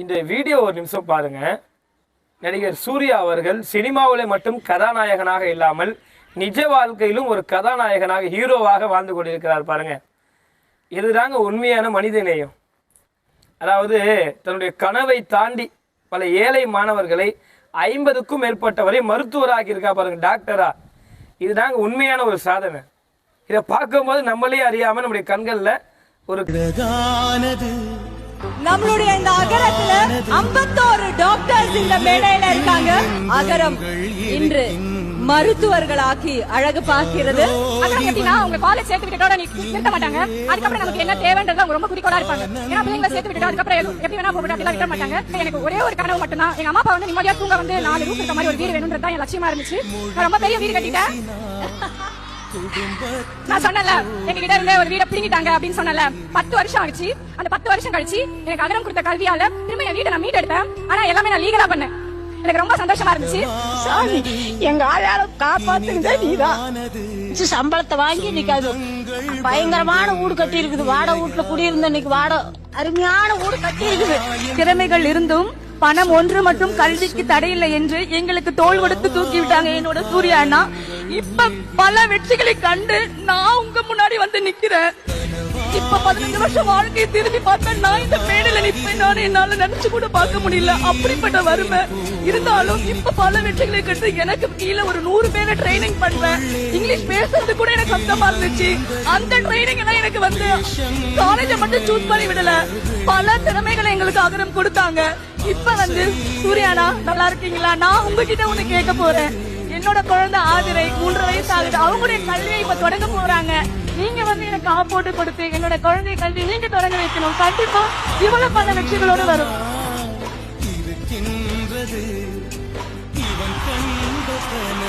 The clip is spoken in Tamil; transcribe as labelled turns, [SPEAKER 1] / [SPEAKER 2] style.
[SPEAKER 1] இந்த வீடியோ ஒரு நிமிஷம் பாருங்க. நடிகர் சூர்யா அவர்கள் சினிமாவில் மட்டும் கதாநாயகனாக இல்லாமல் நிஜ வாழ்க்கையிலும் ஒரு கதாநாயகனாக ஹீரோவாக வாழ்ந்து கொண்டிருக்கிறார் பாருங்க. இதுதாங்க உண்மையான மனிதநேயம். அதாவது தன்னுடைய கனவை தாண்டி பல ஏழை மாணவர்களை 50க்கும் மேற்பட்டவரை மருத்துவராகி இருக்கா பாருங்க, டாக்டரா. இதுதாங்க உண்மையான ஒரு சாதனை. இதை பார்க்கும்போது நம்மளே அறியாம நம்முடைய கண்கள்ல ஒரு
[SPEAKER 2] நம்மளுடைய இந்த அகரத்துல 51 டாக்டர்ஸ் இந்த மேடையில இருக்காங்க. அகரம் இன்று மருத்துவர்களாக்கி அழகு பார்க்கிறது.
[SPEAKER 3] அகரம் எப்படின்னா உங்க காலேஜ் சேர்த்து விட்டுட்டோட நிறுத்த மாட்டாங்க. அதுக்கப்புறம் நமக்கு என்ன தேவைன்றது அவங்க ரொம்ப குறிக்கோளா இருப்பாங்க. ஏன்னா பிள்ளைங்களை சேர்த்து விட்டுட்டோம், அதுக்கப்புறம் எப்படி வேணா போக அப்படிலாம் விட மாட்டாங்க. எனக்கு ஒரே ஒரு கனவு மட்டும்தான், எங்க அம்மா அப்பா வந்து நிம்மதியா தூங்க வந்து 4 ரூம் இருக்க மாதிரி ஒரு வீடு வேணும்ன்றது தான் என் லட்சியமா இருந்துச்சு. நான் ரொம்ப பெரிய வீடு கட்டிட்டேன். நான் சொன்னல எங்ககிட்ட இருந்த ஒரு வீடை பிடிங்கிட்டாங்க அப்படின்னு சொன்னல. 10 வருஷம் ஆச்சு. அந்த 10 வருஷம் கழிச்சு எனக்கு அகரம் கொடுத்த கல்வியால திரும்ப என் வீட்டை நான் மீட் எடுத்தேன். ஆனா எல்லாமே நான் லீகலா பண்ணேன். எனக்கு ரொம்ப சந்தோஷமா இருந்துச்சு.
[SPEAKER 2] சாமி, எங்க ஆளால காப்பாத்துங்க நீதான். சம்பளத்தை வாங்கி இன்னைக்கு அது பயங்கரமான வீடு கட்டி இருக்குது. வாடகை வீட்டுல குடியிருந்த இன்னைக்கு அருமையான வீடு கட்டி இருக்குது.
[SPEAKER 3] திறமைகள் இருந்தும் பணம் ஒன்று மற்றும் கல்விக்கு தடையில்லை என்று எங்களுக்கு தோள் கொடுத்து தூக்கி விட்டாங்க என்னோட சூர்யா அண்ணா. இப்ப பல வெற்றிகளை கண்டு நான் உங்க முன்னாடி வந்து நிக்கிறேன். இப்ப 15 வருஷம் வாழ்க்கையை திரும்பி பார்த்தேன். நான் இந்த மேடையில நிற்பேன் நான் என்னால நினைச்சு கூட பார்க்க முடியல. அப்படிப்பட்ட வறுமை இருந்தாலும் இப்ப பல வெற்றிகளை கண்டு எனக்கு கீழே ஒரு 100 பேரை ட்ரைனிங் பண்றேன். இங்கிலீஷ் பேசுறது கூட எனக்கு கஷ்டமா இருந்துச்சு. அந்த ட்ரைனிங் எல்லாம் எனக்கு வந்து காலேஜ மட்டும் சூஸ் பண்ணி விடல, பல திறமைகளை எங்களுக்கு அகரம் கொடுத்தாங்க. இப்ப வந்து சூர்யானா நல்லா இருக்கீங்களா? நான் உங்ககிட்ட ஒண்ணு கேட்க போறேன். என்னோட குழந்தை ஆதிரை 3 வயசு ஆகுது. அவங்களுடைய கல்வியை இப்ப தொடங்க போறாங்க. நீங்க வந்து எனக்கு காப்போட்டு கொடுத்து என்னோட குழந்தை கல்வி நீங்க தொடங்க வைக்கணும். கண்டிப்பா இவ்வளவு பல வெற்றிகளோடு வரும்.
[SPEAKER 4] இவன் கண்ட